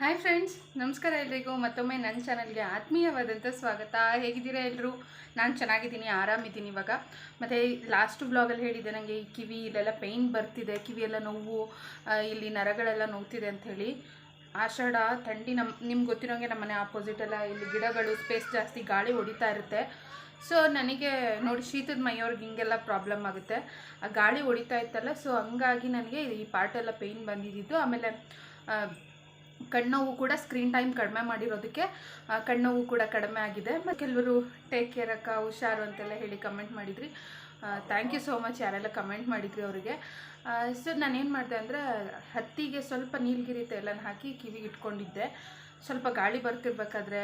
Hi friends, ನಮಸ್ಕಾರ ಎಲ್ರಿಗೂ. ಮತ್ತೊಮ್ಮೆ ನನ್ನ ಚಾನಲ್ಗೆ ಆತ್ಮೀಯವಾದಂಥ ಸ್ವಾಗತ. ಹೇಗಿದ್ದೀರಾ ಎಲ್ಲರೂ? ನಾನು ಚೆನ್ನಾಗಿದ್ದೀನಿ, ಆರಾಮಿದ್ದೀನಿ ಇವಾಗ. ಮತ್ತು ಲಾಸ್ಟ್ ವ್ಲಾಗಲ್ಲಿ ಹೇಳಿದ್ದೆ ನನಗೆ ಈ ಕಿವಿ ಇಲ್ಲೆಲ್ಲ ಪೇಯ್ನ್ ಬರ್ತಿದೆ, ಕಿವಿಯೆಲ್ಲ ನೋವು, ಇಲ್ಲಿ ನರಗಳೆಲ್ಲ ನೋವ್ತಿದೆ ಅಂಥೇಳಿ. ಆಷಾಢ ಥಂಡಿ, ನಿಮ್ಗೆ ಗೊತ್ತಿರೋಂಗೆ ನಮ್ಮನೆ ಆಪೋಸಿಟೆಲ್ಲ ಇಲ್ಲಿ ಗಿಡಗಳು, ಸ್ಪೇಸ್ ಜಾಸ್ತಿ, ಗಾಳಿ ಹೊಡಿತಾ ಇರುತ್ತೆ. ಸೊ ನನಗೆ ನೋಡಿ, ಶೀತದ ಮೈಯವ್ರಿಗೆ ಹಿಂಗೆಲ್ಲ ಪ್ರಾಬ್ಲಮ್ ಆಗುತ್ತೆ, ಆ ಗಾಳಿ ಹೊಡಿತಾ ಇತ್ತಲ್ಲ. ಸೊ ಹಂಗಾಗಿ ನನಗೆ ಈ ಪಾರ್ಟೆಲ್ಲ ಪೇಯ್ನ್ ಬಂದಿದ್ದು. ಆಮೇಲೆ ಕಣ್ಣೋವು ಕೂಡ ಸ್ಕ್ರೀನ್ ಟೈಮ್ ಕಡಿಮೆ ಮಾಡಿರೋದಕ್ಕೆ ಕಣ್ಣೋವು ಕೂಡ ಕಡಿಮೆ ಆಗಿದೆ. ಮತ್ತು ಕೆಲವರು ಟೇಕ್ ಕೇರ್ ಅಕ್ಕ, ಹುಷಾರು ಅಂತೆಲ್ಲ ಹೇಳಿ ಕಮೆಂಟ್ ಮಾಡಿದ್ರಿ. ಥ್ಯಾಂಕ್ ಯು ಸೋ ಮಚ್ ಯಾರೆಲ್ಲ ಕಮೆಂಟ್ ಮಾಡಿದ್ರಿ ಅವರಿಗೆ. ಸೊ ನಾನೇನು ಮಾಡಿದೆ ಅಂದರೆ, ಹತ್ತಿಗೆ ಸ್ವಲ್ಪ ನೀಲಗಿರಿ ತೈಲನ ಹಾಕಿ ಕಿವಿಗೆ ಇಟ್ಕೊಂಡಿದ್ದೆ. ಸ್ವಲ್ಪ ಗಾಳಿ ಬರ್ತಿರ್ಬೇಕಾದ್ರೆ,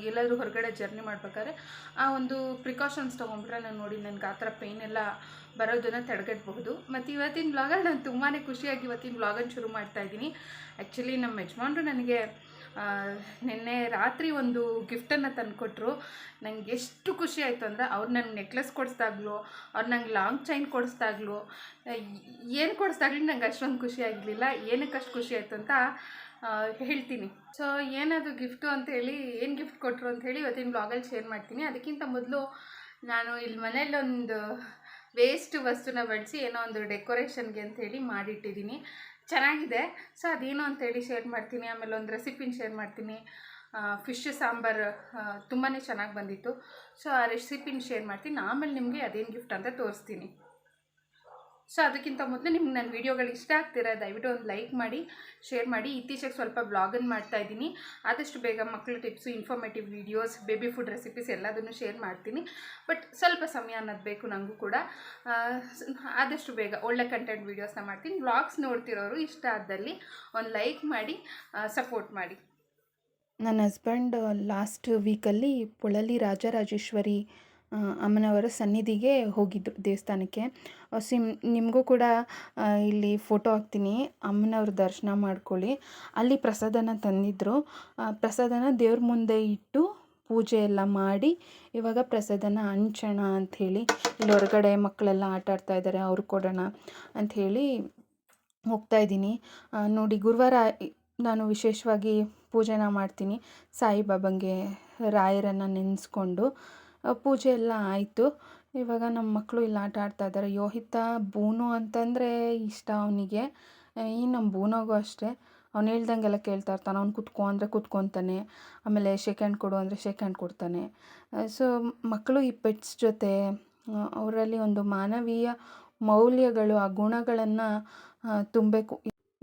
ಎಲ್ಲಾದರೂ ಹೊರಗಡೆ ಜರ್ನಿ ಮಾಡಬೇಕಾದ್ರೆ ಆ ಒಂದು ಪ್ರಿಕಾಷನ್ಸ್ ತೊಗೊಂಡ್ಬಿಟ್ರೆ ನಾನು ನೋಡಿ ನನಗೆ ಆ ಥರ ಪೇಯ್ನ್ ಎಲ್ಲ ಬರೋದನ್ನು ತಡೆಗಟ್ಟಬಹುದು. ಮತ್ತು ಇವತ್ತಿನ ಬ್ಲಾಗಲ್ಲಿ ನಾನು ತುಂಬಾ ಖುಷಿಯಾಗಿ ಇವತ್ತಿನ ಬ್ಲಾಗನ್ನು ಶುರು ಮಾಡ್ತಾಯಿದ್ದೀನಿ. ಆ್ಯಕ್ಚುಲಿ ನಮ್ಮ ಯಜಮಾನ್ರು ನನಗೆ ನಿನ್ನೆ ರಾತ್ರಿ ಒಂದು ಗಿಫ್ಟನ್ನು ತಂದುಕೊಟ್ರು. ನಂಗೆ ಎಷ್ಟು ಖುಷಿ ಆಯಿತು ಅಂದರೆ, ಅವ್ರು ನನಗೆ ನೆಕ್ಲೆಸ್ ಕೊಡಿಸ್ದಾಗ್ಲೂ, ಅವ್ರು ನಂಗೆ ಲಾಂಗ್ ಚೈನ್ ಕೊಡಿಸ್ದಾಗ್ಲೂ, ಏನು ಕೊಡಿಸ್ದಾಗ್ಲೂ ನಂಗೆ ಅಷ್ಟೊಂದು ಖುಷಿ ಆಗಿರಲಿಲ್ಲ. ಏನಕ್ಕೆ ಅಷ್ಟು ಖುಷಿ ಆಯಿತು ಅಂತ ಹೇಳ್ತೀನಿ. ಸೊ ಏನದು ಗಿಫ್ಟು ಅಂಥೇಳಿ, ಏನು ಗಿಫ್ಟ್ ಕೊಟ್ಟರು ಅಂಥೇಳಿ ಇವತ್ತಿನ ಬ್ಲಾಗಲ್ಲಿ ಶೇರ್ ಮಾಡ್ತೀನಿ. ಅದಕ್ಕಿಂತ ಮೊದಲು ನಾನು ಇಲ್ಲಿ ಮನೇಲಿ ಒಂದು ವೇಸ್ಟ್ ವಸ್ತುನ ಬಳಸಿ ಏನೋ ಒಂದು ಡೆಕೋರೇಷನ್ಗೆ ಅಂಥೇಳಿ ಮಾಡಿಟ್ಟಿದ್ದೀನಿ, ಚೆನ್ನಾಗಿದೆ. ಸೊ ಅದೇನು ಅಂಥೇಳಿ ಶೇರ್ ಮಾಡ್ತೀನಿ. ಆಮೇಲೆ ಒಂದು ರೆಸಿಪಿನ ಶೇರ್ ಮಾಡ್ತೀನಿ. ಫಿಶ್ ಸಾಂಬಾರು ತುಂಬಾ ಚೆನ್ನಾಗಿ ಬಂದಿತ್ತು. ಸೊ ಆ ರೆಸಿಪಿನ ಶೇರ್ ಮಾಡ್ತೀನಿ. ಆಮೇಲೆ ನಿಮಗೆ ಅದೇನು ಗಿಫ್ಟ್ ಅಂತ ತೋರಿಸ್ತೀನಿ. ಸೊ ಅದಕ್ಕಿಂತ ಮೊದಲು ನಿಮ್ಗೆ ನನ್ನ ವೀಡಿಯೋಗಳು ಇಷ್ಟ ಆಗ್ತೀರಾ, ದಯವಿಟ್ಟು ಒಂದು ಲೈಕ್ ಮಾಡಿ, ಶೇರ್ ಮಾಡಿ. ಇತ್ತೀಚೆಗೆ ಸ್ವಲ್ಪ ಬ್ಲಾಗನ್ನು ಮಾಡ್ತಾಯಿದ್ದೀನಿ. ಆದಷ್ಟು ಬೇಗ ಮಕ್ಕಳ tips, informative videos, baby food recipes ಎಲ್ಲದನ್ನು ಶೇರ್ ಮಾಡ್ತೀನಿ. ಬಟ್ ಸ್ವಲ್ಪ ಸಮಯ ಅನ್ನೋದು ಬೇಕು ನನಗೂ ಕೂಡ. ಆದಷ್ಟು ಬೇಗ ಒಳ್ಳೆ ಕಂಟೆಂಟ್ ವೀಡಿಯೋಸ್ನ ಮಾಡ್ತೀನಿ. ವ್ಲಾಗ್ಸ್ ನೋಡ್ತಿರೋರು ಇಷ್ಟ ಆದಲ್ಲಿ ಒಂದು ಲೈಕ್ ಮಾಡಿ, ಸಪೋರ್ಟ್ ಮಾಡಿ. ನನ್ನ ಹಸ್ಬೆಂಡ್ ಲಾಸ್ಟ್ ವೀಕಲ್ಲಿ ಪೊಳಲಿ ರಾಜರಾಜೇಶ್ವರಿ ಅಮ್ಮನವರ ಸನ್ನಿಧಿಗೆ ಹೋಗಿದ್ದರು, ದೇವಸ್ಥಾನಕ್ಕೆ. ನಿಮಗೂ ಕೂಡ ಇಲ್ಲಿ ಫೋಟೋ ಹಾಕ್ತೀನಿ, ಅಮ್ಮನವ್ರ ದರ್ಶನ ಮಾಡ್ಕೊಳ್ಳಿ. ಅಲ್ಲಿ ಪ್ರಸಾದನ ತಂದಿದ್ದರು. ಪ್ರಸಾದನ ದೇವ್ರ ಮುಂದೆ ಇಟ್ಟು ಪೂಜೆ ಎಲ್ಲ ಮಾಡಿ ಇವಾಗ ಪ್ರಸಾದನ ಹಂಚೋಣ ಅಂಥೇಳಿ, ಇಲ್ಲಿ ಹೊರಗಡೆ ಮಕ್ಕಳೆಲ್ಲ ಆಟ ಆಡ್ತಾ ಇದ್ದಾರೆ, ಅವ್ರು ಕೊಡೋಣ ಅಂಥೇಳಿ ಹೋಗ್ತಾಯಿದ್ದೀನಿ. ನೋಡಿ, ಗುರುವಾರ ನಾನು ವಿಶೇಷವಾಗಿ ಪೂಜೆನ ಮಾಡ್ತೀನಿ. ಸಾಯಿಬಾಬಂಗೆ ರಾಯರನ್ನು ನೆನೆಸ್ಕೊಂಡು ಪೂಜೆ ಎಲ್ಲ ಆಯಿತು. ಇವಾಗ ನಮ್ಮ ಮಕ್ಕಳು ಇಲ್ಲಿ ಆಟ ಆಡ್ತಾ ಇದ್ದಾರೆ. ಯೋಹಿತ ಬೂನು ಅಂತಂದರೆ ಇಷ್ಟ ಅವನಿಗೆ. ಈ ನಮ್ಮ ಬೂನೋಗೂ ಅಷ್ಟೇ, ಅವ್ನು ಹೇಳ್ದಂಗೆಲ್ಲ ಕೇಳ್ತಾ ಇರ್ತಾನೆ. ಅವ್ನು ಕುತ್ಕೊ ಅಂದರೆ ಕುತ್ಕೊತಾನೆ, ಆಮೇಲೆ ಶೇಕ್ ಹ್ಯಾಂಡ್ ಕೊಡು ಅಂದರೆ ಶೇಕ್ ಹ್ಯಾಂಡ್ ಕೊಡ್ತಾನೆ. ಸೊ ಮಕ್ಕಳು ಈ ಪೆಟ್ಸ್ ಜೊತೆ ಅವರಲ್ಲಿ ಒಂದು ಮಾನವೀಯ ಮೌಲ್ಯಗಳು, ಆ ಗುಣಗಳನ್ನು ತುಂಬಬೇಕು.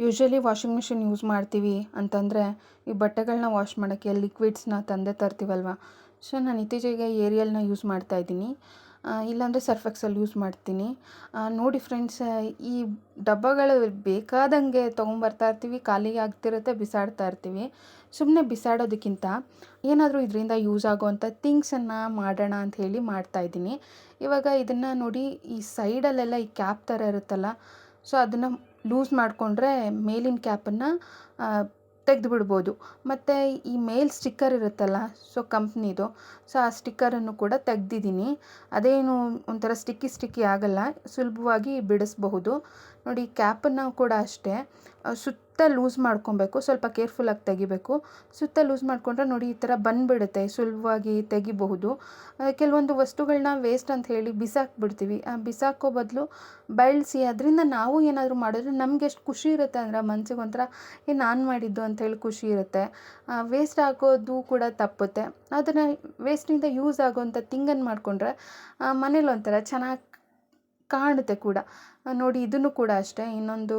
ಯೂಶ್ವಲಿ ವಾಷಿಂಗ್ ಮಿಷಿನ್ ಯೂಸ್ ಮಾಡ್ತೀವಿ ಅಂತಂದರೆ ಈ ಬಟ್ಟೆಗಳನ್ನ ವಾಶ್ ಮಾಡೋಕ್ಕೆ ಲಿಕ್ವಿಡ್ಸ್ನ ತಂದೆ ತರ್ತೀವಲ್ವ. ಸೊ ನಾನು ಇತ್ತೀಚೆಗೆ ಏರಿಯಲ್ನ ಯೂಸ್ ಮಾಡ್ತಾಯಿದ್ದೀನಿ, ಇಲ್ಲಾಂದರೆ ಸರ್ಫ್ ಎಕ್ಸೆಲ್ ಯೂಸ್ ಮಾಡ್ತೀನಿ. ನೋಡಿ ಫ್ರೆಂಡ್ಸ್, ಈ ಡಬ್ಬಗಳು ಬೇಕಾದಂಗೆ ತೊಗೊಂಬರ್ತಾ ಇರ್ತೀವಿ, ಖಾಲಿ ಆಗ್ತಿರುತ್ತೆ, ಬಿಸಾಡ್ತಾ ಇರ್ತೀವಿ. ಸುಮ್ಮನೆ ಬಿಸಾಡೋದಕ್ಕಿಂತ ಏನಾದರೂ ಇದರಿಂದ ಯೂಸ್ ಆಗೋವಂಥ ಥಿಂಗ್ಸನ್ನು ಮಾಡೋಣ ಅಂಥೇಳಿ ಮಾಡ್ತಾಯಿದ್ದೀನಿ. ಇವಾಗ ಇದನ್ನು ನೋಡಿ, ಈ ಸೈಡಲ್ಲೆಲ್ಲ ಈ ಕ್ಯಾಪ್ ಥರ ಇರುತ್ತಲ್ಲ, ಸೊ ಅದನ್ನು ಲೂಸ್ ಮಾಡಿಕೊಂಡ್ರೆ ಮೇಲಿನ ಕ್ಯಾಪನ್ನು ತೆಗೆದು ಬಿಡ್ಬೋದು. ಮತ್ತು ಈ ಮೇಲ್ ಸ್ಟಿಕ್ಕರ್ ಇರುತ್ತಲ್ಲ, ಸೊ ಕಂಪ್ನಿದು, ಸೊ ಆ ಸ್ಟಿಕ್ಕರನ್ನು ಕೂಡ ತೆಗ್ದಿದ್ದೀನಿ. ಅದೇನು ಒಂಥರ ಸ್ಟಿಕ್ಕಿ ಆಗಲ್ಲ, ಸುಲಭವಾಗಿ ಬಿಡಿಸ್ಬಹುದು. ನೋಡಿ, ಕ್ಯಾಪನ್ನು ಕೂಡ ಅಷ್ಟೇ ಸುತ್ತ ಲೂಸ್ ಮಾಡ್ಕೊಬೇಕು, ಸ್ವಲ್ಪ ಕೇರ್ಫುಲ್ಲಾಗಿ ತೆಗಿಬೇಕು. ಸುತ್ತ ಲೂಸ್ ಮಾಡಿಕೊಂಡ್ರೆ ನೋಡಿ ಈ ಥರ ಬಂದುಬಿಡುತ್ತೆ, ಸುಲಭವಾಗಿ ತೆಗಿಬಹುದು. ಕೆಲವೊಂದು ವಸ್ತುಗಳನ್ನ ವೇಸ್ಟ್ ಅಂತ ಹೇಳಿ ಬಿಸಾಕ್ಬಿಡ್ತೀವಿ. ಬಿಸಾಕೋ ಬದಲು ಬಳಸಿ ಅದರಿಂದ ನಾವು ಏನಾದರೂ ಮಾಡಿದ್ರೆ ನಮ್ಗೆ ಎಷ್ಟು ಖುಷಿ ಇರುತ್ತೆ ಅಂದರೆ, ಮನಸ್ಸಿಗೆ ಒಂಥರ ನಾನು ಮಾಡಿದ್ದು ಅಂಥೇಳಿ ಖುಷಿ ಇರುತ್ತೆ. ವೇಸ್ಟ್ ಆಗೋದು ಕೂಡ ತಪ್ಪುತ್ತೆ. ಅದನ್ನು ವೇಸ್ಟಿಂದ ಯೂಸ್ ಆಗೋವಂಥ ಥಿಂಗನ್ನು ಮಾಡಿಕೊಂಡ್ರೆ ಮನೇಲಿ ಒಂಥರ ಚೆನ್ನಾಗಿ ಕಾಣುತ್ತೆ ಕೂಡ. ನೋಡಿ, ಇದನ್ನು ಕೂಡ ಅಷ್ಟೇ, ಇನ್ನೊಂದು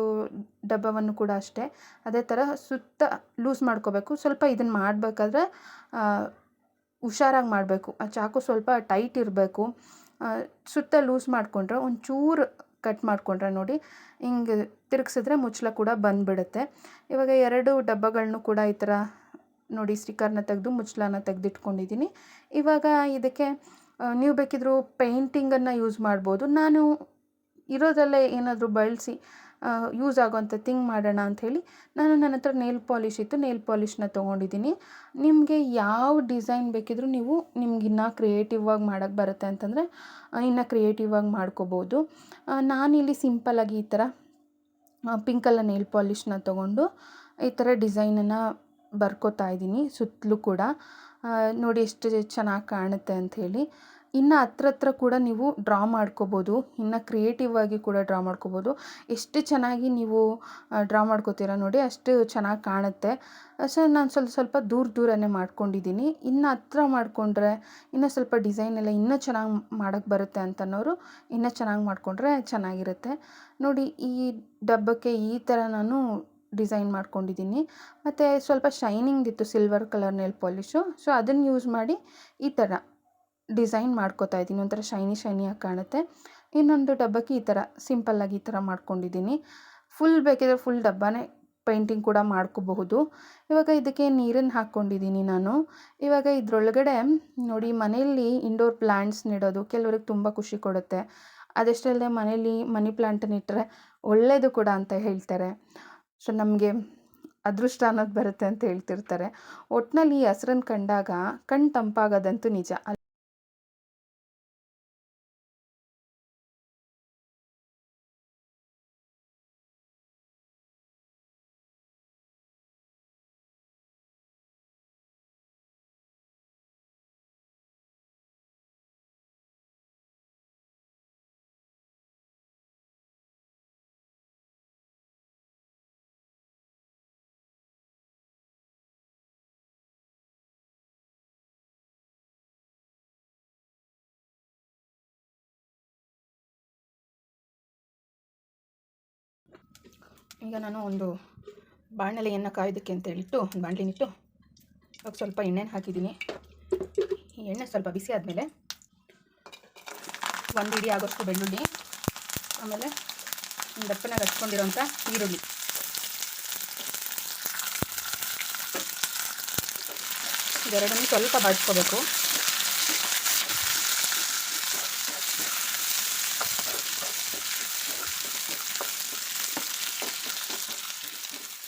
ಡಬ್ಬವನ್ನು ಕೂಡ ಅಷ್ಟೇ ಅದೇ ಥರ ಸುತ್ತ ಲೂಸ್ ಮಾಡ್ಕೋಬೇಕು. ಸ್ವಲ್ಪ ಇದನ್ನು ಮಾಡಬೇಕಾದ್ರೆ ಹುಷಾರಾಗಿ ಮಾಡಬೇಕು. ಆ ಚಾಕು ಸ್ವಲ್ಪ ಟೈಟ್ ಇರಬೇಕು. ಸುತ್ತ ಲೂಸ್ ಮಾಡಿಕೊಂಡ್ರೆ, ಒಂಚೂರು ಕಟ್ ಮಾಡಿಕೊಂಡ್ರೆ ನೋಡಿ ಹಿಂಗೆ ತಿರುಗಿಸಿದ್ರೆ ಮುಚ್ಚಳ ಕೂಡ ಬಂದುಬಿಡುತ್ತೆ. ಇವಾಗ 2 ಡಬ್ಬಗಳನ್ನೂ ಕೂಡ ಈ ಥರ ನೋಡಿ ಸ್ಟಿಕ್ಕರ್ನ ತೆಗೆದು ಮುಚ್ಚಳನ ತೆಗೆದಿಟ್ಕೊಂಡಿದ್ದೀನಿ. ಇವಾಗ ಇದಕ್ಕೆ ನೀವು ಬೇಕಿದ್ರೂ ಪೇಂಟಿಂಗನ್ನು ಯೂಸ್ ಮಾಡ್ಬೋದು. ನಾನು ಇರೋದಲ್ಲೇ ಏನಾದರೂ ಬಳಸಿ ಯೂಸ್ ಆಗೋವಂಥ ಥಿಂಗ್ ಮಾಡೋಣ ಅಂಥೇಳಿ ನನ್ನ ಹತ್ರ ನೇಲ್ ಪಾಲಿಶ್ ಇತ್ತು, ನೇಲ್ ಪಾಲಿಷ್ನ ತೊಗೊಂಡಿದ್ದೀನಿ. ನಿಮಗೆ ಯಾವ ಡಿಸೈನ್ ಬೇಕಿದ್ರೂ ನೀವು ನಿಮ್ಗಿನ್ನೂ ಕ್ರಿಯೇಟಿವ್ ಆಗಿ ಮಾಡೋಕ್ಕೆ ಬರುತ್ತೆ ಅಂತಂದರೆ ಇನ್ನೂ ಕ್ರಿಯೇಟಿವ್ ಆಗಿ ಮಾಡ್ಕೋಬೋದು. ನಾನಿಲ್ಲಿ ಸಿಂಪಲ್ಲಾಗಿ ಈ ಥರ ಪಿಂಕ್ ಕಲರ್ ನೇಲ್ ಪಾಲಿಷ್ನ ತೊಗೊಂಡು ಈ ಥರ ಡಿಸೈನನ್ನು ಬರ್ಕೋತಾ ಇದ್ದೀನಿ ಸುತ್ತಲೂ ಕೂಡ. ನೋಡಿ ಎಷ್ಟು ಚೆನ್ನಾಗಿ ಕಾಣುತ್ತೆ ಅಂಥೇಳಿ. ಇನ್ನು ಹತ್ರ ಕೂಡ ನೀವು ಡ್ರಾ ಮಾಡ್ಕೋಬೋದು, ಇನ್ನು ಕ್ರಿಯೇಟಿವ್ ಆಗಿ ಕೂಡ ಡ್ರಾ ಮಾಡ್ಕೋಬೋದು. ಎಷ್ಟು ಚೆನ್ನಾಗಿ ನೀವು ಡ್ರಾ ಮಾಡ್ಕೋತೀರ ನೋಡಿ ಅಷ್ಟು ಚೆನ್ನಾಗಿ ಕಾಣುತ್ತೆ. ಸೊ ನಾನು ಸ್ವಲ್ಪ ದೂರನೇ ಮಾಡ್ಕೊಂಡಿದ್ದೀನಿ. ಇನ್ನು ಹತ್ರ ಮಾಡಿಕೊಂಡ್ರೆ ಇನ್ನೂ ಸ್ವಲ್ಪ ಡಿಸೈನ್ ಎಲ್ಲ ಇನ್ನೂ ಚೆನ್ನಾಗಿ ಮಾಡೋಕ್ಕೆ ಬರುತ್ತೆ ಅಂತನೋರು ಇನ್ನೂ ಚೆನ್ನಾಗಿ ಮಾಡಿಕೊಂಡ್ರೆ ಚೆನ್ನಾಗಿರುತ್ತೆ. ನೋಡಿ ಈ ಡಬ್ಬಕ್ಕೆ ಈ ಥರ ನಾನು ಡಿಸೈನ್ ಮಾಡ್ಕೊಂಡಿದ್ದೀನಿ. ಮತ್ತು ಸ್ವಲ್ಪ ಶೈನಿಂಗ್ ಇತ್ತು silver colour nail polish. So ಅದನ್ನು ಯೂಸ್ ಮಾಡಿ ಈ ಥರ ಡಿಸೈನ್ ಮಾಡ್ಕೋತಾ ಇದ್ದೀನಿ. ಒಂಥರ ಶೈನಿಯಾಗಿ ಕಾಣುತ್ತೆ. ಇನ್ನೊಂದು ಡಬ್ಬಕ್ಕೆ ಈ ಥರ ಸಿಂಪಲ್ಲಾಗಿ ಈ ಥರ ಮಾಡ್ಕೊಂಡಿದ್ದೀನಿ. ಫುಲ್ ಬೇಕಿದ್ರೆ ಫುಲ್ ಡಬ್ಬನೇ ಪೇಂಟಿಂಗ್ ಕೂಡ ಮಾಡ್ಕೋಬಹುದು. ಇವಾಗ ಇದಕ್ಕೆ ನೀರನ್ನು ಹಾಕ್ಕೊಂಡಿದ್ದೀನಿ ನಾನು. ಇವಾಗ ಇದರೊಳಗಡೆ ನೋಡಿ ಮನೆಯಲ್ಲಿ ಇಂಡೋರ್ ಪ್ಲ್ಯಾಂಟ್ಸ್ ನೆಡೋದು ಕೆಲವ್ರಿಗೆ ತುಂಬ ಖುಷಿ ಕೊಡುತ್ತೆ. ಅದಷ್ಟೇ ಅಲ್ಲದೆ ಮನೇಲಿ ಮನಿ ಪ್ಲ್ಯಾಂಟನ್ನು ಇಟ್ಟರೆ ಒಳ್ಳೆಯದು ಕೂಡ ಅಂತ ಹೇಳ್ತಾರೆ. ಸೊ ನಮಗೆ ಅದೃಷ್ಟ ಅನ್ನೋದು ಬರುತ್ತೆ ಅಂತ ಹೇಳ್ತಿರ್ತಾರೆ. ಒಟ್ಟಿನಲ್ಲಿ ಈ ಹಸ್ರನ್ನು ಕಂಡಾಗ ಕಣ್ಣು ತಂಪಾಗೋದಂತೂ ನಿಜ. ಈಗ ನಾನು ಒಂದು ಬಾಣಲೆಯನ್ನು ಕಾಯೋದಕ್ಕೆ ಅಂತ ಹೇಳಿಟ್ಟು ಒಂದು ಬಾಣಲಿನಿಟ್ಟು ಇವಾಗ ಸ್ವಲ್ಪ ಎಣ್ಣೆನ ಹಾಕಿದ್ದೀನಿ. ಈ ಎಣ್ಣೆ ಸ್ವಲ್ಪ ಬಿಸಿ ಆದಮೇಲೆ ಒಂದು ಹಿಡಿ ಆಗೋಷ್ಟು ಬೆಳ್ಳುಳ್ಳಿ, ಆಮೇಲೆ ಒಂದು ದಪ್ಪನಾಗಿ ಹಚ್ಕೊಂಡಿರೋಂಥ ಈರುಳ್ಳಿ, ಇದೆರಡನ್ನೂ ಸ್ವಲ್ಪ ಬಾಡಿಸ್ಕೋಬೇಕು.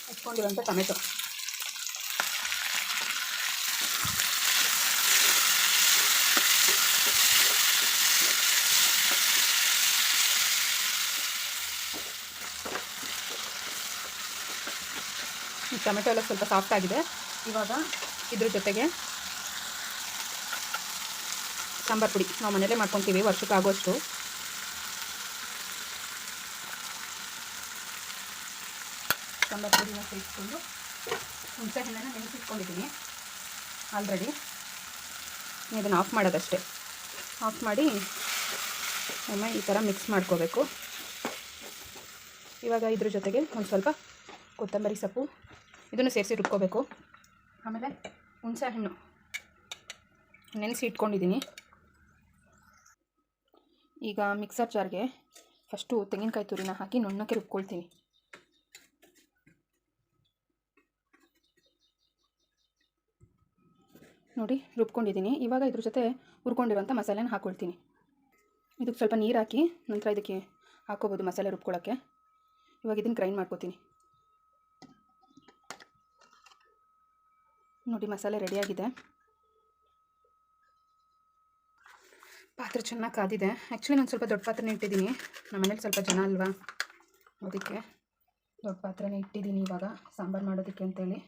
ಹಚ್ಕೊಂಡಿರೋಂಥ ಟೊಮೆಟೊ, ಟೊಮೆಟೊ ಎಲ್ಲ ಸ್ವಲ್ಪ ಸಾಫ್ಟ್ ಆಗಿದೆ. ಇವಾಗ ಇದ್ರ ಜೊತೆಗೆ ಸಾಂಬಾರು ಪುಡಿ ನಾವು ಮನೆಯಲ್ಲೇ ಮಾಡ್ಕೊತೀವಿ ವರ್ಷಕ್ಕೆ ಆಗೋಷ್ಟು. ಸಾಂಬಾರು ಪುಡಿನ ಸೇರಿಸ್ಕೊಂಡು ಹುಣಸೆ ಹಣ್ಣನ್ನು ನೆನೆಸಿಟ್ಕೊಂಡಿದ್ದೀನಿ ಆಲ್ರೆಡಿ. ಇದನ್ನು ಆಫ್ ಮಾಡೋದಷ್ಟೇ. ಆಫ್ ಮಾಡಿ ಒಮ್ಮೆ ಈ ಥರ ಮಿಕ್ಸ್ ಮಾಡ್ಕೋಬೇಕು. ಇವಾಗ ಇದ್ರ ಜೊತೆಗೆ ಒಂದು ಸ್ವಲ್ಪ ಕೊತ್ತಂಬರಿ ಸೊಪ್ಪು ಇದನ್ನು ಸೇರಿಸಿ ರುಬ್ಕೋಬೇಕು. ಆಮೇಲೆ ಹುಣಸೆ ಹಣ್ಣು ನೆನೆಸಿ ಇಟ್ಕೊಂಡಿದ್ದೀನಿ. ಈಗ ಮಿಕ್ಸರ್ ಜಾರ್ಗೆ ಫಸ್ಟು ತೆಂಗಿನಕಾಯಿ ತುರಿನ ಹಾಕಿ ನುಣ್ಣಕ್ಕೆ ರುಬ್ಕೊಳ್ತೀನಿ. ನೋಡಿ ರುಬ್ಕೊಂಡಿದ್ದೀನಿ. ಇವಾಗ ಇದ್ರ ಜೊತೆ ಹುರ್ಕೊಂಡಿರೋಂಥ ಮಸಾಲೆನ ಹಾಕ್ಕೊಳ್ತೀನಿ. ಇದಕ್ಕೆ ಸ್ವಲ್ಪ ನೀರು ಹಾಕಿ ನಂತರ ಇದಕ್ಕೆ ಹಾಕ್ಕೋಬೋದು ಮಸಾಲೆ ರುಬ್ಕೊಳ್ಳೋಕ್ಕೆ. ಇವಾಗ ಇದನ್ನು ಗ್ರೈಂಡ್ ಮಾಡ್ಕೋತೀನಿ. ನೋಡಿ ಮಸಾಲೆ ರೆಡಿಯಾಗಿದೆ. ಪಾತ್ರೆ ಚೆನ್ನಾಗಿ ಕಾದಿದೆ. ಆ್ಯಕ್ಚುಲಿ ನಾನು ಸ್ವಲ್ಪ ದೊಡ್ಡ ಪಾತ್ರೆನೇ ಇಟ್ಟಿದ್ದೀನಿ. ನಮ್ಮ ಮನೇಲಿ ಸ್ವಲ್ಪ ಜನ ಅಲ್ವಾ, ಅದಕ್ಕೆ ದೊಡ್ಡ ಪಾತ್ರೆನೇ ಇಟ್ಟಿದ್ದೀನಿ ಇವಾಗ ಸಾಂಬಾರು ಮಾಡೋದಕ್ಕೆ ಅಂತೇಳಿ.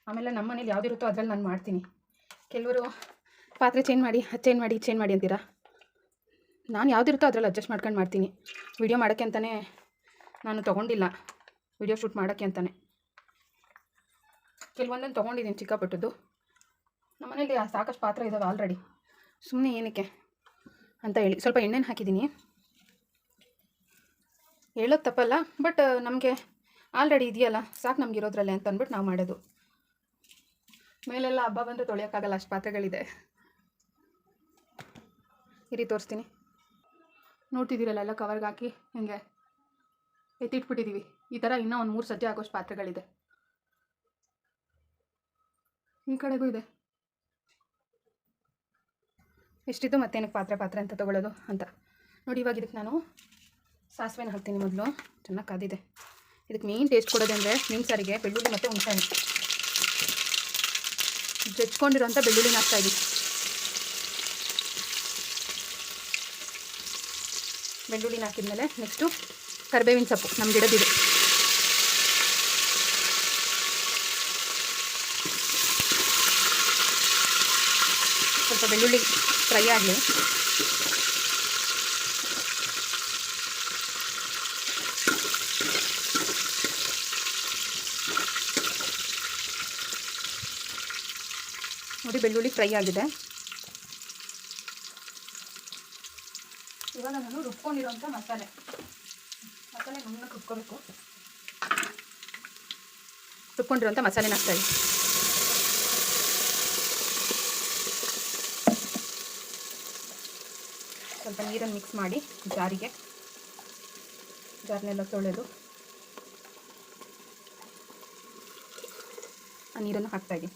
ಆಮೇಲೆ ನಮ್ಮ ಮನೇಲಿ ಯಾವುದಿರುತ್ತೋ ಅದರಲ್ಲಿ ನಾನು ಮಾಡ್ತೀನಿ. ಕೆಲವರು ಪಾತ್ರೆ ಚೇಂಜ್ ಮಾಡಿ ಅಂತೀರಾ. ನಾನು ಯಾವುದಿರುತ್ತೋ ಅದರಲ್ಲಿ ಅಡ್ಜಸ್ಟ್ ಮಾಡ್ಕೊಂಡು ಮಾಡ್ತೀನಿ. ವಿಡಿಯೋ ಮಾಡೋಕ್ಕೆ ಅಂತಲೇ ನಾನು ತೊಗೊಂಡಿಲ್ಲ, ವಿಡಿಯೋ ಶೂಟ್ ಮಾಡೋಕ್ಕೆ ಅಂತಲೇ ಕೆಲವೊಂದನ್ನು ತೊಗೊಂಡಿದ್ದೀನಿ ಚಿಕ್ಕಪುಟ್ಟದ್ದು. ನಮ್ಮ ಮನೇಲಿ ಸಾಕಷ್ಟು ಪಾತ್ರೆ ಇದ್ದಾವೆ ಆಲ್ರೆಡಿ, ಸುಮ್ಮನೆ ಏನಕ್ಕೆ ಅಂತ ಹೇಳಿ ಸ್ವಲ್ಪ ಎಣ್ಣೆನ ಹಾಕಿದ್ದೀನಿ. ಹೇಳೋದು ತಪ್ಪಲ್ಲ, ಬಟ್ ನಮಗೆ ಆಲ್ರೆಡಿ ಇದೆಯಲ್ಲ ಸಾಕು ನಮಗಿರೋದ್ರಲ್ಲೇ ಅಂತ ಅಂದ್ಬಿಟ್ಟು ನಾವು ಮಾಡೋದು. ಮೇಲೆಲ್ಲ ಹಬ್ಬ ಬಂದರೆ ತೊಳೆಯೋಕ್ಕಾಗಲ್ಲ, ಅಷ್ಟು ಪಾತ್ರೆಗಳಿದೆ. ಇರಿ ತೋರಿಸ್ತೀನಿ. ನೋಡ್ತಿದ್ದೀರಲ್ಲ ಎಲ್ಲ ಕವರ್ಗೆ ಹಾಕಿ ಹಿಂಗೆ ಎತ್ತಿಟ್ಬಿಟ್ಟಿದ್ದೀವಿ. ಈ ಥರ ಇನ್ನೂ ಒಂದು 3 ಸಜ್ಜೆ ಆಗೋಷ್ಟು ಪಾತ್ರೆಗಳಿದೆ. ಈ ಕಡೆಗೂ ಇದೆ. ಎಷ್ಟಿತ್ತು ಮತ್ತೇನಕ್ಕೆ ಪಾತ್ರೆ ಅಂತ ತೊಗೊಳ್ಳೋದು ಅಂತ ನೋಡಿ. ಇವಾಗ ಇದಕ್ಕೆ ನಾನು ಸಾಸಿವೆನ ಹಾಕ್ತೀನಿ. ಮೊದಲು ಚೆನ್ನಾಗಿ ಕಾದಿದೆ. ಇದಕ್ಕೆ ಮೇನ್ ಟೇಸ್ಟ್ ಕೊಡೋದಂದರೆ ಮೀನು ಸಾರಿಗೆ ಬೆಳ್ಳುಳ್ಳಿ ಮತ್ತು ಹುಣಸೆಹಣ್ಣು ಜಜ್ಕೊಂಡಿರೋಂಥ ಬೆಳ್ಳುಳ್ಳಿನ ಹಾಕ್ತಾಯಿದ್ದೀನಿ. ಬೆಳ್ಳುಳ್ಳಿನ ಹಾಕಿದ್ಮೇಲೆ ನೆಕ್ಸ್ಟು ಕರಿಬೇವಿನ ಸೊಪ್ಪು ನಮ್ಮ ಗಿಡದಿದೆ. ಸ್ವಲ್ಪ ಬೆಳ್ಳುಳ್ಳಿ ಫ್ರೈ ಆಗಲಿ. ನೋಡಿ ಬೆಳ್ಳುಳ್ಳಿ ಫ್ರೈ ಆಗಿದೆ. ಇವಾಗ ನಾನು ರುಬ್ಕೊಂಡಿರೋಂಥ ಮಸಾಲೆ ನುಣ್ಣಗೆ ರುಬ್ಕೋಬೇಕು. ರುಬ್ಕೊಂಡಿರೋಂಥ ಮಸಾಲೆನ ಹಾಕ್ತಾಯಿದ್ದೀನಿ. ಸ್ವಲ್ಪ ನೀರನ್ನು ಮಿಕ್ಸ್ ಮಾಡಿ ಜಾರ್ನೆಲ್ಲ ತೊಳೆದು ಆ ನೀರನ್ನು ಹಾಕ್ತಾಯಿದ್ದೀನಿ.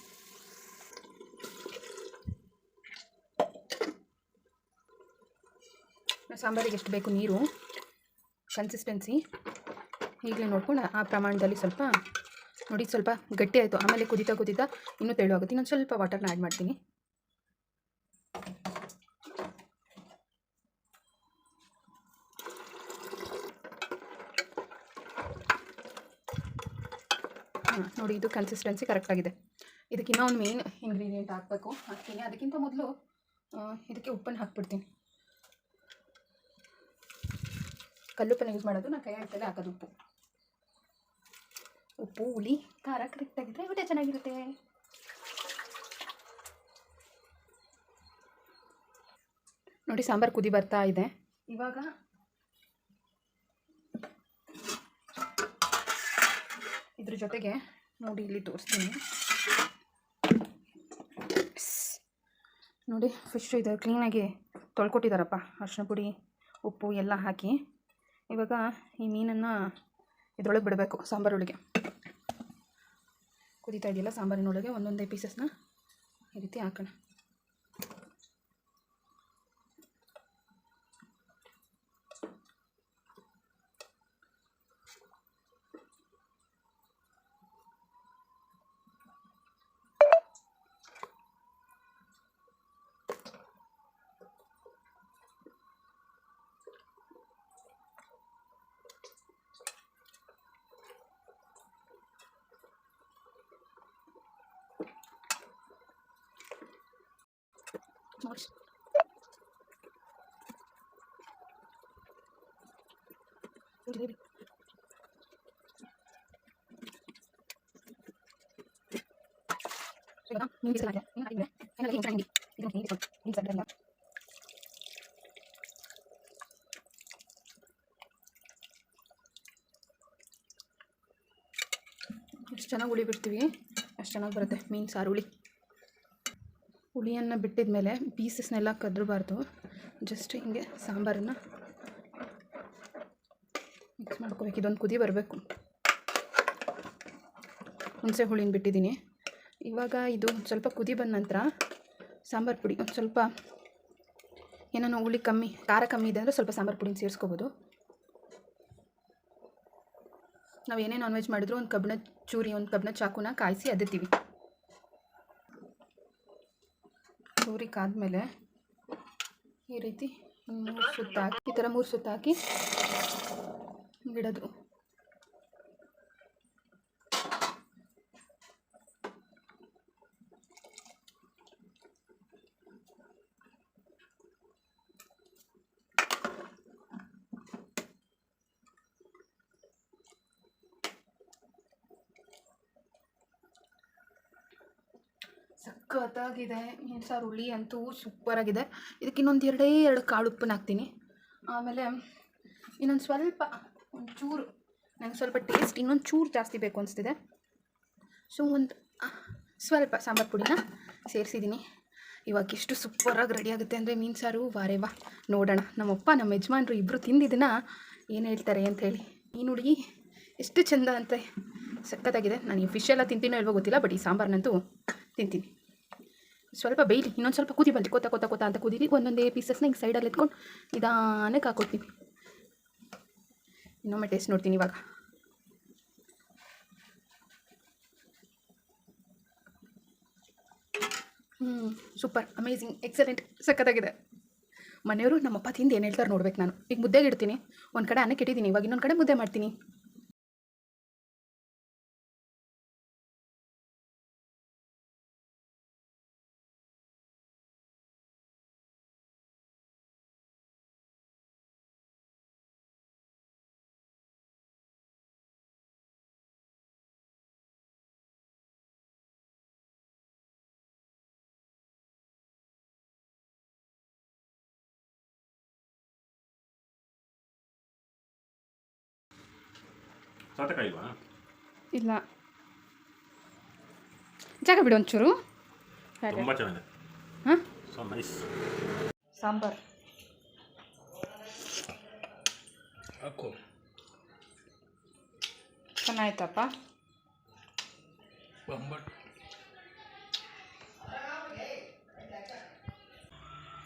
ಸಾಂಬಾರಿಗೆ ಎಷ್ಟು ಬೇಕು ನೀರು ಕನ್ಸಿಸ್ಟೆನ್ಸಿ ಈಗಲೇ ನೋಡ್ಕೊಂಡು ಆ ಪ್ರಮಾಣದಲ್ಲಿ ಸ್ವಲ್ಪ ನೋಡಿ. ಸ್ವಲ್ಪ ಗಟ್ಟಿ ಆಯಿತು. ಆಮೇಲೆ ಕುದೀತಾ ಇನ್ನೂ ತೆಳು ಆಗುತ್ತೆ. ಇನ್ನೊಂದು ಸ್ವಲ್ಪ ವಾಟರ್ನ ಆ್ಯಡ್ ಮಾಡ್ತೀನಿ. ನೋಡಿ ಇದು ಕನ್ಸಿಸ್ಟೆನ್ಸಿ ಕರೆಕ್ಟಾಗಿದೆ. ಇದಕ್ಕೆ ಇನ್ನೂ ಒಂದು ಮೇನ್ ಇಂಗ್ರೀಡಿಯೆಂಟ್ ಹಾಕ್ತೀನಿ. ಅದಕ್ಕಿಂತ ಮೊದಲು ಇದಕ್ಕೆ ಉಪ್ಪನ್ನು ಹಾಕ್ಬಿಡ್ತೀನಿ. ಕಲ್ಲುಪ್ಪನ್ನು ಯೂಸ್ ಮಾಡೋದು. ನಾನು ಕೈ ಹಾಕ್ತಲೇ ಹಾಕೋದು ಉಪ್ಪು ಹುಳಿ ಖಾರ ಕರೆಕ್ಟಾಗಿದ್ದರೆ ಊಟ ಚೆನ್ನಾಗಿರುತ್ತೆ. ನೋಡಿ ಸಾಂಬಾರು ಕುದಿ ಬರ್ತಾ ಇದೆ. ಇವಾಗ ಇದ್ರ ಜೊತೆಗೆ ನೋಡಿ ಇಲ್ಲಿ ತೋರಿಸ್ತೀನಿ. ನೋಡಿ ಫಿಶ್ ಇದು ಕ್ಲೀನಾಗಿ ತೊಳ್ಕೊಟ್ಟಿದ್ದಾರಪ್ಪ. ಅರಿಶಿನ ಪುಡಿ ಉಪ್ಪು ಎಲ್ಲ ಹಾಕಿ ಇವಾಗ ಈ ಮೀನನ್ನು ಇದರೊಳಗೆ ಬಿಡಬೇಕು. ಸಾಂಬಾರೊಳಗೆ ಕುದೀತಾ ಇದೆಯಲ್ಲ, ಸಾಂಬಾರಿನೊಳಗೆ ಒಂದೊಂದೇ ಪೀಸಸ್ನ ಈ ರೀತಿ ಹಾಕೋಣ. ಎಷ್ಟು ಚೆನ್ನಾಗಿ ಹುಳಿ ಬಿಡ್ತೀವಿ ಅಷ್ಟು ಚೆನ್ನಾಗಿ ಬರುತ್ತೆ ಮೀನು ಸಾರು. ಹುಳಿಯನ್ನು ಬಿಟ್ಟಿದ ಮೇಲೆ ಪೀಸಸ್ನೆಲ್ಲ ಕದ್ರಬಾರ್ದು. ಜಸ್ಟ್ ಹಿಂಗೆ ಸಾಂಬಾರನ್ನು ಮಿಕ್ಸ್ ಮಾಡ್ಕೋಬೇಕು. ಇದೊಂದು ಕುದಿ ಬರಬೇಕು. ಹುಣಸೆ ಹುಳಿನ ಬಿಟ್ಟಿದ್ದೀನಿ. ಇವಾಗ ಇದು ಸ್ವಲ್ಪ ಕುದಿ ಬಂದ ನಂತರ ಸಾಂಬಾರು ಪುಡಿ ಒಂದು ಸ್ವಲ್ಪ ಏನಾನು ಹುಳಿ ಕಮ್ಮಿ ಖಾರ ಕಮ್ಮಿ ಇದೆ ಅಂದರೆ ಸ್ವಲ್ಪ ಸಾಂಬಾರು ಪುಡಿನ ಸೇರಿಸ್ಕೋಬೋದು. ನಾವು ಏನೇ ನಾನ್ ವೆಜ್ ಮಾಡಿದ್ರು ಒಂದು ಕಬ್ಬಿಣದ ಚೂರಿ ಒಂದು ಕಬ್ಬಿಣದ ಚಾಕುನ ಕಾಯಿಸಿ ಅದ್ದಿರ್ತೀವಿ. ಚೂರಿ ಕಾದ್ಮೇಲೆ ಈ ರೀತಿ 3 ಸುತ್ತು ಹಾಕಿ ಈ ಥರ 3 ಸುತ್ತು ಹಾಕಿ ಬಿಡೋದು. ಸಖತ್ತಾಗಿದೆ ಮೀನು ಸಾರು. ಹುಳಿ ಅಂತೂ ಸೂಪರಾಗಿದೆ. ಇದಕ್ಕೆ ಇನ್ನೊಂದು 2 ಕಾಳು ಉಪ್ಪನ್ನ ಹಾಕ್ತೀನಿ. ಆಮೇಲೆ ಇನ್ನೊಂದು ಸ್ವಲ್ಪ ಒಂಚೂರು ನನಗೆ ಸ್ವಲ್ಪ ಟೇಸ್ಟ್ ಇನ್ನೊಂದು ಚೂರು ಜಾಸ್ತಿ ಬೇಕು ಅನಿಸ್ತಿದೆ. ಸೊ ಒಂದು ಸ್ವಲ್ಪ ಸಾಂಬಾರು ಪುಡಿನ ಸೇರಿಸಿದ್ದೀನಿ. ಇವಾಗ ಎಷ್ಟು ಸೂಪರಾಗಿ ರೆಡಿ ಆಗುತ್ತೆ ಅಂದರೆ ಮೀನು ಸಾರು. ವಾರೇ ವಾ, ನೋಡೋಣ ನಮ್ಮಪ್ಪ ನಮ್ಮ ಯಜಮಾನ್ರು ಇಬ್ಬರು ತಿಂದಿದ್ದನ್ನ ಏನು ಹೇಳ್ತಾರೆ ಅಂಥೇಳಿ. ಮೀನು ಹುಡುಗಿ ಎಷ್ಟು ಚೆಂದ ಅಂತ ಸಖತ್ತಾಗಿದೆ. ನಾನು ಈ ಫಿಶ್ ಎಲ್ಲ ತಿಂತೀನೋ ಇಲ್ವೋ ಗೊತ್ತಿಲ್ಲ, ಬಟ್ ಈ ಸಾಂಬಾರನ್ನಂತೂ ತಿಂತೀನಿ. ಸ್ವಲ್ಪ ಬೇಯಲಿ, ಇನ್ನೊಂದು ಸ್ವಲ್ಪ ಕುದಿ ಬರಲಿ. ಕೊತ್ತ ಅಂತ ಕುದೀಲಿ. ಒಂದೊಂದೇ ಪೀಸಸ್ನ ಹಿಂಗೆ ಸೈಡಲ್ಲಿ ಎತ್ಕೊಂಡು ನಿಧಾನಕ್ಕೆ ಹಾಕ್ಕೊಡ್ತೀನಿ. ಇನ್ನೊಮ್ಮೆ ಟೇಸ್ಟ್ ನೋಡ್ತೀನಿ ಇವಾಗ. ಸೂಪರ್, ಅಮೇಝಿಂಗ್, ಎಕ್ಸಲೆಂಟ್, ಸಖತ್ತಾಗಿದೆ. ಮನೆಯವರು ನಮ್ಮಪ್ಪ ತಿಂದು ಏನು ಹೇಳ್ತಾರೆ ನೋಡ್ಬೇಕು. ನಾನು ಈಗ ಮುದ್ದೆಗೆ ಇಡ್ತೀನಿ. ಒಂದು ಕಡೆ ಅನ್ನಕ್ಕೆ ಇಟ್ಟಿದ್ದೀನಿ, ಇವಾಗ ಇನ್ನೊಂದು ಕಡೆ ಮುದ್ದೆ ಮಾಡ್ತೀನಿ. ಸೌತೆಕಾಯಿ ಇಲ್ವಾ? ಇಲ್ಲ, ಜಾಗ ಬಿಡು ಒಂಚೂರು. ತುಂಬ ಚೆನ್ನಾಗಿದೆ. ಹಾಂ, ಸೊ ನೈಸ್. ಸಾಂಬಾರು ಹಾಕು. ಚೆನ್ನಾಯ್ತಪ್ಪ.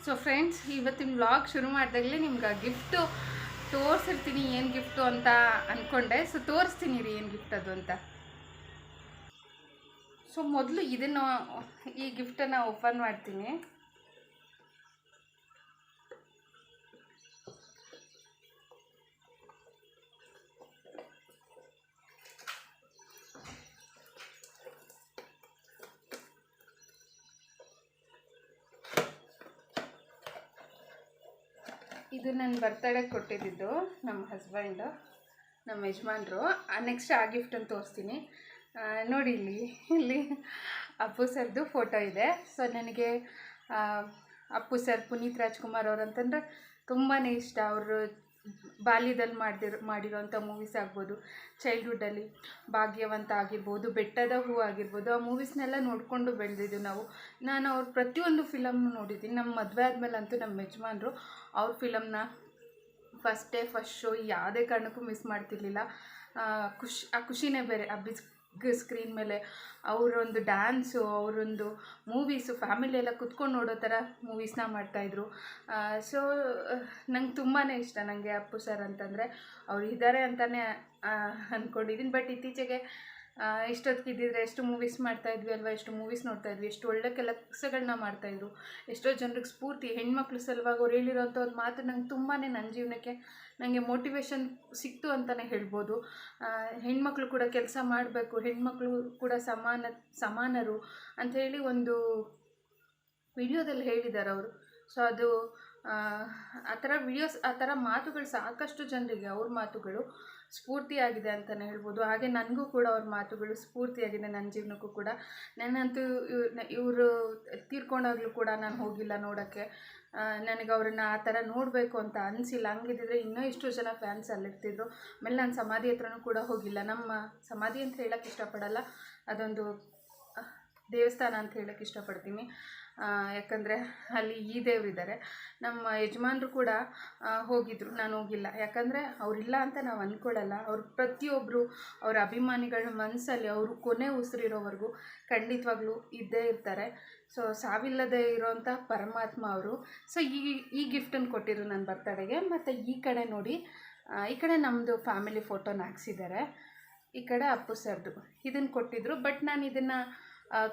ಸೊ ಫ್ರೆಂಡ್ಸ್, ಇವತ್ತಿನ ವ್ಲಾಗ್ ಶುರು ಮಾಡಿದಾಗಲೇ ನಿಮ್ಗೆ ಗಿಫ್ಟು ತೋರಿಸಿರ್ತೀನಿ, ಏನು ಗಿಫ್ಟು ಅಂತ ಅಂದ್ಕೊಂಡೆ. ಸೊ ತೋರಿಸ್ತೀನಿ ರೀ ಏನು ಗಿಫ್ಟ್ ಅದು ಅಂತ. ಸೊ ಮೊದಲು ಇದನ್ನು, ಈ ಗಿಫ್ಟನ್ನು ಓಪನ್ ಮಾಡ್ತೀನಿ. ಇದು ನನ್ನ ಬರ್ತಡೇ ಕೊಟ್ಟಿದ್ದು ನಮ್ಮ ಹಸ್ಬೆಂಡು, ನಮ್ಮ ಯಜಮಾನ್ರು. ನೆಕ್ಸ್ಟ್ ಆ ಗಿಫ್ಟನ್ನು ತೋರಿಸ್ತೀನಿ. ನೋಡಿ, ಇಲ್ಲಿ ಅಪ್ಪು ಸರ್ದು ಫೋಟೋ ಇದೆ. ಸೊ ನನಗೆ ಅಪ್ಪು ಸರ್, ಪುನೀತ್ ರಾಜ್ಕುಮಾರ್ ಅವರಂತಂದರೆ ತುಂಬಾ ಇಷ್ಟ. ಅವರು ಬಾಲ್ಯದಲ್ಲಿ ಮಾಡಿರೋಂಥ ಮೂವೀಸ್ ಆಗ್ಬೋದು, ಚೈಲ್ಡ್ಹುಡ್ಡಲ್ಲಿ ಭಾಗ್ಯವಂತ ಆಗಿರ್ಬೋದು, ಬೆಟ್ಟದ ಹೂ ಆಗಿರ್ಬೋದು, ಆ ಮೂವೀಸ್ನೆಲ್ಲ ನೋಡಿಕೊಂಡು ಬೆಳೆದಿದ್ದು ನಾವು. ನಾನು ಅವ್ರ ಪ್ರತಿಯೊಂದು ಫಿಲಮ್ನು ನೋಡಿದ್ದೀನಿ. ನಮ್ಮ ಮದುವೆ ಆದಮೇಲಂತೂ ನಮ್ಮ ಯಜಮಾನ್ರು ಅವ್ರ ಫಿಲಮ್ನ ಫಸ್ಟ್ ಡೇ ಫಸ್ಟ್ ಶೋ ಯಾವುದೇ ಕಾರಣಕ್ಕೂ ಮಿಸ್ ಮಾಡ್ತಿರ್ಲಿಲ್ಲ. ಆ ಖುಷಿನೇ ಬೇರೆ. ಆ ಬಿಗ್ ಸ್ಕ್ರೀನ್ ಮೇಲೆ ಅವರೊಂದು ಡ್ಯಾನ್ಸು, ಅವರೊಂದು ಮೂವೀಸು, ಫ್ಯಾಮಿಲಿ ಎಲ್ಲ ಕುತ್ಕೊಂಡು ನೋಡೋ ಥರ ಮೂವೀಸ್ನ ಮಾಡ್ತಾಯಿದ್ರು. ಸೊ ನಂಗೆ ತುಂಬಾ ಇಷ್ಟ. ನನಗೆ ಅಪ್ಪು ಸರ್ ಅಂತಂದರೆ ಅವ್ರು ಇದ್ದಾರೆ ಅಂತಲೇ ಅಂದ್ಕೊಂಡಿದ್ದೀನಿ. ಬಟ್ ಇತ್ತೀಚೆಗೆ ಇಷ್ಟೊತ್ತಿಗಿದ್ದಿದ್ರೆ ಎಷ್ಟು ಮೂವೀಸ್ ಮಾಡ್ತಾಯಿದ್ವಿ ಅಲ್ವಾ, ಎಷ್ಟು ಮೂವೀಸ್ ನೋಡ್ತಾಯಿದ್ವಿ, ಎಷ್ಟು ಒಳ್ಳೆ ಕೆಲಸಗಳನ್ನ ಮಾಡ್ತಾಯಿದ್ರು, ಎಷ್ಟೋ ಜನರಿಗೆ ಸ್ಫೂರ್ತಿ. ಹೆಣ್ಮಕ್ಳು ಸಲುವಾಗಿ ಅವ್ರು ಹೇಳಿರೋಂಥ ಒಂದು ಮಾತು ನಂಗೆ ತುಂಬಾ ನನ್ನ ಜೀವನಕ್ಕೆ ನನಗೆ ಮೋಟಿವೇಶನ್ ಸಿಕ್ತು ಅಂತಲೇ ಹೇಳ್ಬೋದು. ಹೆಣ್ಮಕ್ಳು ಕೂಡ ಕೆಲಸ ಮಾಡಬೇಕು, ಹೆಣ್ಮಕ್ಳು ಕೂಡ ಸಮಾನರು ಅಂಥೇಳಿ ಒಂದು ವಿಡಿಯೋದಲ್ಲಿ ಹೇಳಿದ್ದಾರೆ ಅವರು. ಸೊ ಅದು ಆ ಥರ ವಿಡಿಯೋಸ್, ಆ ಥರ ಮಾತುಗಳು ಸಾಕಷ್ಟು ಜನರಿಗೆ ಅವ್ರ ಮಾತುಗಳು ಸ್ಫೂರ್ತಿಯಾಗಿದೆ ಅಂತಲೇ ಹೇಳ್ಬೋದು. ಹಾಗೆ ನನಗೂ ಕೂಡ ಅವ್ರ ಮಾತುಗಳು ಸ್ಫೂರ್ತಿಯಾಗಿದೆ ನನ್ನ ಜೀವನಕ್ಕೂ ಕೂಡ. ನನ್ನಂತೂ ಇವರು ತೀರ್ಕೊಂಡಾಗಲೂ ಕೂಡ ನಾನು ಹೋಗಿಲ್ಲ ನೋಡೋಕ್ಕೆ. ನನಗೆ ಅವ್ರನ್ನ ಆ ಥರ ನೋಡಬೇಕು ಅಂತ ಅನಿಸಿಲ್ಲ. ಹಂಗಿದ್ದಿದ್ರೆ ಇನ್ನೂ ಇಷ್ಟು ಜನ ಫ್ಯಾನ್ಸ್ ಅಲ್ಲಿರ್ತಿದ್ರು. ಆಮೇಲೆ ನಾನು ಸಮಾಧಿ ಹತ್ರನೂ ಕೂಡ ಹೋಗಿಲ್ಲ. ನಮ್ಮ ಸಮಾಧಿ ಅಂತ ಹೇಳೋಕ್ಕೆ ಇಷ್ಟಪಡಲ್ಲ, ಅದೊಂದು ದೇವಸ್ಥಾನ ಅಂತ ಹೇಳೋಕ್ಕೆ ಇಷ್ಟಪಡ್ತೀನಿ. ಯಾಕಂದರೆ ಅಲ್ಲಿ ಈ ದೇವರಿದ್ದಾರೆ. ನಮ್ಮ ಯಜಮಾನ್ರು ಕೂಡ ಹೋಗಿದ್ರು, ನಾನು ಹೋಗಿಲ್ಲ. ಯಾಕಂದರೆ ಅವರಿಲ್ಲ ಅಂತ ನಾವು ಅಂದ್ಕೊಳ್ಳಲ್ಲ. ಅವ್ರು ಪ್ರತಿಯೊಬ್ಬರು ಅವರ ಅಭಿಮಾನಿಗಳ ಮನಸ್ಸಲ್ಲಿ ಅವರು ಕೊನೆ ಉಸಿರಿರೋವರೆಗೂ ಖಂಡಿತವಾಗ್ಲೂ ಇದ್ದೇ ಇರ್ತಾರೆ. ಸೊ ಸಾವಿಲ್ಲದೆ ಇರೋವಂಥ ಪರಮಾತ್ಮ ಅವರು. ಸೊ ಈ ಗಿಫ್ಟನ್ನು ಕೊಟ್ಟಿದ್ರು ನನ್ನ ಬರ್ತಡೆಗೆ. ಮತ್ತು ಈ ಕಡೆ ನೋಡಿ, ಈ ಕಡೆ ನಮ್ಮದು ಫ್ಯಾಮಿಲಿ ಫೋಟೋನ ಹಾಕ್ಸಿದ್ದಾರೆ. ಈ ಕಡೆ ಅಪ್ಪು ಸರ್ದು ಇದನ್ನು ಕೊಟ್ಟಿದ್ರು. ಬಟ್ ನಾನು ಇದನ್ನು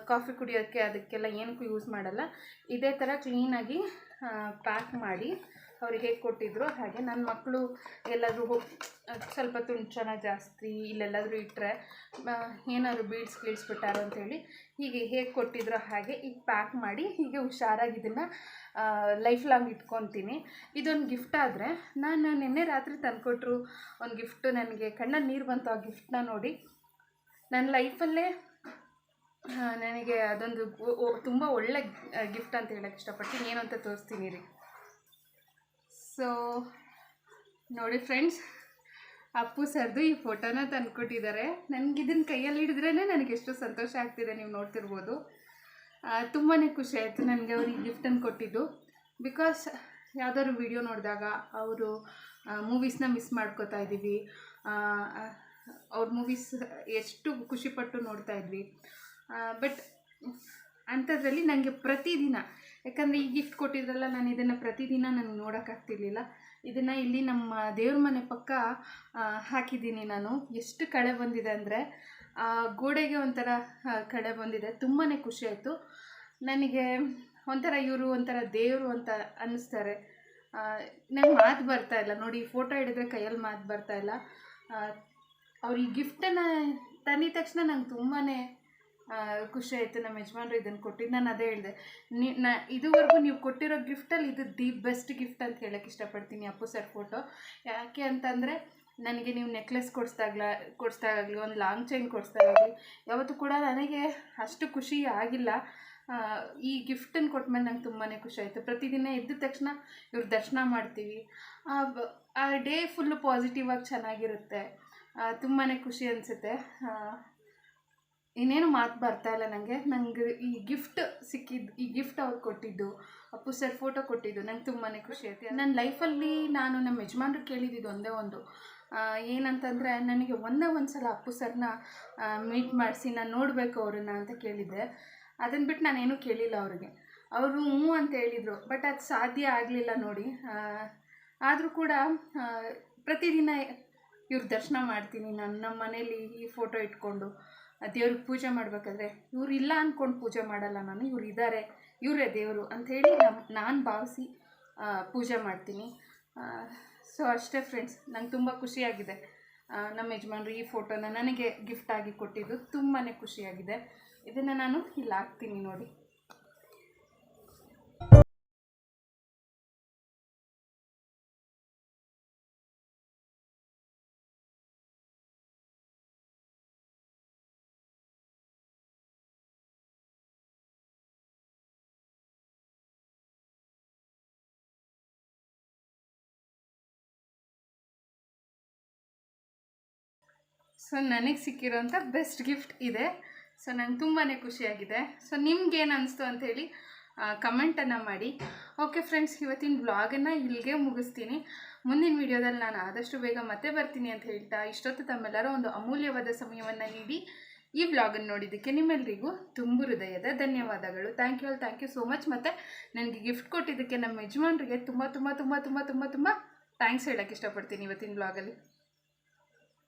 ಕಾಫಿ ಕುಡಿಯೋಕ್ಕೆ ಅದಕ್ಕೆಲ್ಲ ಏನಕ್ಕೂ ಯೂಸ್ ಮಾಡಲ್ಲ. ಇದೇ ಥರ ಕ್ಲೀನಾಗಿ ಪ್ಯಾಕ್ ಮಾಡಿ ಅವ್ರಿಗೆ ಹೇಗೆ ಕೊಟ್ಟಿದ್ರು ಹಾಗೆ. ನನ್ನ ಮಕ್ಕಳು ಎಲ್ಲಾದರೂ ಸ್ವಲ್ಪ ತುಂಚನ ಜಾಸ್ತಿ ಇಲ್ಲೆಲ್ಲಾದರೂ ಇಟ್ಟರೆ ಏನಾದರೂ ಬೀಡ್ಸ್ ಬಿಟ್ಟಾರೋ ಅಂಥೇಳಿ ಹೀಗೆ ಹೇಗೆ ಕೊಟ್ಟಿದ್ರು ಹಾಗೆ ಈಗ ಪ್ಯಾಕ್ ಮಾಡಿ ಹೀಗೆ ಹುಷಾರಾಗಿ ಇದನ್ನು ಲೈಫ್ ಲಾಂಗ್ ಇಟ್ಕೊತೀನಿ. ಇದೊಂದು ಗಿಫ್ಟ್ ಆದರೆ, ನಾನು ನಿನ್ನೆ ರಾತ್ರಿ ತಂದುಕೊಟ್ರು ಒಂದು ಗಿಫ್ಟು. ನನಗೆ ಕಣ್ಣಲ್ಲಿ ನೀರು ಬಂತು ಆ ಗಿಫ್ಟನ್ನ ನೋಡಿ. ನನ್ನ ಲೈಫಲ್ಲೇ ನನಗೆ ಅದೊಂದು ತುಂಬ ಒಳ್ಳೆ ಗಿಫ್ಟ್ ಅಂತ ಹೇಳೋಕ್ಕೆ ಇಷ್ಟಪಡ್ತೀನಿ. ಏನು ಅಂತ ತೋರಿಸ್ತೀನಿ ರೀ. ಸೊ ನೋಡಿ ಫ್ರೆಂಡ್ಸ್, ಅಪ್ಪು ಸರ್ದು ಈ ಫೋಟೋನ ತಂದುಕೊಟ್ಟಿದ್ದಾರೆ. ನನಗೆ ಇದನ್ನು ಕೈಯಲ್ಲಿ ಹಿಡಿದ್ರೇ ನನಗೆ ಎಷ್ಟು ಸಂತೋಷ ಆಗ್ತಿದೆ, ನೀವು ನೋಡ್ತಿರ್ಬೋದು. ತುಂಬಾ ಖುಷಿ ಆಯಿತು ನನಗೆ ಅವ್ರು ಈ ಗಿಫ್ಟನ್ನು ಕೊಟ್ಟಿದ್ದು. ಬಿಕಾಸ್ ಯಾವುದಾದ್ರು ವಿಡಿಯೋ ನೋಡಿದಾಗ ಅವರು ಮೂವೀಸ್ನ ಮಿಸ್ ಮಾಡ್ಕೋತಾ ಇದ್ದೀವಿ. ಅವ್ರ ಮೂವೀಸ್ ಎಷ್ಟು ಖುಷಿಪಟ್ಟು ನೋಡ್ತಾ ಇದ್ವಿ. ಬಟ್ ಅಂಥದ್ರಲ್ಲಿ ನನಗೆ ಪ್ರತಿದಿನ, ಯಾಕಂದರೆ ಈ ಗಿಫ್ಟ್ ಕೊಟ್ಟಿದ್ರಲ್ಲ, ನಾನು ಇದನ್ನು ಪ್ರತಿದಿನ ನನಗೆ ನೋಡೋಕ್ಕಾಗ್ತಿರ್ಲಿಲ್ಲ. ಇದನ್ನು ಇಲ್ಲಿ ನಮ್ಮ ದೇವ್ರ ಮನೆ ಪಕ್ಕ ಹಾಕಿದ್ದೀನಿ ನಾನು. ಎಷ್ಟು ಕಳೆ ಬಂದಿದೆ ಅಂದರೆ ಗೋಡೆಗೆ ಒಂಥರ ಕಳೆ ಬಂದಿದೆ. ತುಂಬಾ ಖುಷಿ ಆಯಿತು ನನಗೆ. ಒಂಥರ ಇವರು ಒಂಥರ ದೇವರು ಅಂತ ಅನ್ನಿಸ್ತಾರೆ. ನಂಗೆ ಮಾತು ಬರ್ತಾಯಿಲ್ಲ ನೋಡಿ, ಫೋಟೋ ಹಿಡಿದ್ರೆ ಕೈಯಲ್ಲಿ ಮಾತು ಬರ್ತಾಯಿಲ್ಲ. ಅವ್ರು ಈ ಗಿಫ್ಟನ್ನು ತಂದಿದ ತಕ್ಷಣ ನಂಗೆ ತುಂಬಾ ಖುಷಿ ಆಯಿತು. ನಮ್ಮ ಯಜಮಾನ್ರು ಇದನ್ನು ಕೊಟ್ಟಿದ್ದು. ನಾನು ಅದೇ ಹೇಳಿದೆ, ಇದುವರೆಗೂ ನೀವು ಕೊಟ್ಟಿರೋ ಗಿಫ್ಟಲ್ಲಿ ಇದು ದಿ ಬೆಸ್ಟ್ ಗಿಫ್ಟ್ ಅಂತ ಹೇಳೋಕ್ಕೆ ಇಷ್ಟಪಡ್ತೀನಿ, ಅಪ್ಪು ಸರ್ ಫೋಟೋ. ಯಾಕೆ ಅಂತಂದರೆ ನನಗೆ ನೀವು ನೆಕ್ಲೆಸ್ ಕೊಡಿಸ್ದಾಗಲಿ ಒಂದು ಲಾಂಗ್ ಚೈನ್ ಕೊಡಿಸ್ದಾಗಲಿ ಯಾವತ್ತೂ ಕೂಡ ನನಗೆ ಅಷ್ಟು ಖುಷಿ ಆಗಿಲ್ಲ. ಈ ಗಿಫ್ಟನ್ನು ಕೊಟ್ಮೇಲೆ ನಂಗೆ ತುಂಬಾ ಖುಷಿ ಆಯಿತು. ಪ್ರತಿದಿನ ಎದ್ದ ತಕ್ಷಣ ಇವ್ರ ದರ್ಶನ ಮಾಡ್ತೀವಿ. ಆ ಡೇ ಫುಲ್ಲು ಪಾಸಿಟಿವ್ ಆಗಿ ಚೆನ್ನಾಗಿರುತ್ತೆ. ತುಂಬಾ ಖುಷಿ ಅನಿಸುತ್ತೆ. ಇನ್ನೇನು ಮಾತು ಬರ್ತಾ ಇಲ್ಲ ನಂಗೆ ಈ ಗಿಫ್ಟ್ ಸಿಕ್ಕಿದ್ದು, ಈ ಗಿಫ್ಟ್ ಅವ್ರು ಕೊಟ್ಟಿದ್ದು, ಅಪ್ಪು ಸರ್ ಫೋಟೋ ಕೊಟ್ಟಿದ್ದು ನಂಗೆ ತುಂಬಾ ಖುಷಿ ಆಯ್ತು. ನನ್ನ ಲೈಫಲ್ಲಿ ನಾನು ನಮ್ಮ ಯಜಮಾನ್ರು ಕೇಳಿದ್ದು ಒಂದೇ ಒಂದು, ಏನಂತಂದರೆ ನನಗೆ ಒಂದು ಸಲ ಅಪ್ಪು ಸರ್ನ ಮೀಟ್ ಮಾಡಿಸಿ ನಾನು ನೋಡಬೇಕು ಅವ್ರನ್ನ ಅಂತ ಕೇಳಿದ್ದೆ. ಅದನ್ನು ಬಿಟ್ಟು ನಾನೇನು ಕೇಳಿಲ್ಲ ಅವ್ರಿಗೆ. ಅವರು ಹ್ಞೂ ಅಂತ ಹೇಳಿದರು, ಬಟ್ ಅದು ಸಾಧ್ಯ ಆಗಲಿಲ್ಲ ನೋಡಿ. ಆದರೂ ಕೂಡ ಪ್ರತಿದಿನ ಇವ್ರ ದರ್ಶನ ಮಾಡ್ತೀನಿ ನಾನು ನಮ್ಮ ಮನೇಲಿ. ಈ ಫೋಟೋ ಇಟ್ಕೊಂಡು ದೇವ್ರಿಗೆ ಪೂಜೆ ಮಾಡಬೇಕಾದ್ರೆ ಇವ್ರು ಇಲ್ಲ ಅಂದ್ಕೊಂಡು ಪೂಜೆ ಮಾಡಲ್ಲ ನಾನು, ಇವ್ರು ಇದ್ದಾರೆ, ಇವರೇ ದೇವರು ಅಂಥೇಳಿ ನಾನು ಭಾವಿಸಿ ಪೂಜೆ ಮಾಡ್ತೀನಿ. ಸೊ ಅಷ್ಟೇ ಫ್ರೆಂಡ್ಸ್, ನಂಗೆ ತುಂಬ ಖುಷಿಯಾಗಿದೆ. ನಮ್ಮ ಯಜಮಾನ್ರು ಈ ಫೋಟೋನ ನನಗೆ ಗಿಫ್ಟಾಗಿ ಕೊಟ್ಟಿದ್ದು ತುಂಬಾ ಖುಷಿಯಾಗಿದೆ. ಇದನ್ನು ನಾನು ಇಲ್ಲಿ ಹಾಕ್ತೀನಿ ನೋಡಿ. ಸೊ ನನಗೆ ಸಿಕ್ಕಿರೋಂಥ ಬೆಸ್ಟ್ ಗಿಫ್ಟ್ ಇದೆ. ಸೊ ನಂಗೆ ತುಂಬಾ ಖುಷಿಯಾಗಿದೆ. ಸೊ ನಿಮ್ಗೇನು ಅನಿಸ್ತು ಅಂಥೇಳಿ ಕಮೆಂಟನ್ನು ಮಾಡಿ. ಓಕೆ ಫ್ರೆಂಡ್ಸ್, ಇವತ್ತಿನ ವ್ಲಾಗನ್ನು ಇಲ್ಲಿಗೆ ಮುಗಿಸ್ತೀನಿ. ಮುಂದಿನ ವೀಡಿಯೋದಲ್ಲಿ ನಾನು ಆದಷ್ಟು ಬೇಗ ಮತ್ತೆ ಬರ್ತೀನಿ ಅಂತ ಹೇಳ್ತಾ, ಇಷ್ಟೊತ್ತು ತಮ್ಮೆಲ್ಲರ ಒಂದು ಅಮೂಲ್ಯವಾದ ಸಮಯವನ್ನು ನೀಡಿ ಈ ವ್ಲಾಗನ್ನು ನೋಡಿದ್ದಕ್ಕೆ ನಿಮ್ಮೆಲ್ಲರಿಗೂ ತುಂಬ ಹೃದಯದ ಧನ್ಯವಾದಗಳು. Thank you so much. ಮತ್ತು ನನಗೆ ಗಿಫ್ಟ್ ಕೊಟ್ಟಿದ್ದಕ್ಕೆ ನಮ್ಮ ಯಜಮಾನ್ರಿಗೆ ತುಂಬ ಥ್ಯಾಂಕ್ಸ್ ಹೇಳೋಕ್ಕೆ ಇಷ್ಟಪಡ್ತೀನಿ ಇವತ್ತಿನ ವ್ಲಾಗಲ್ಲಿ.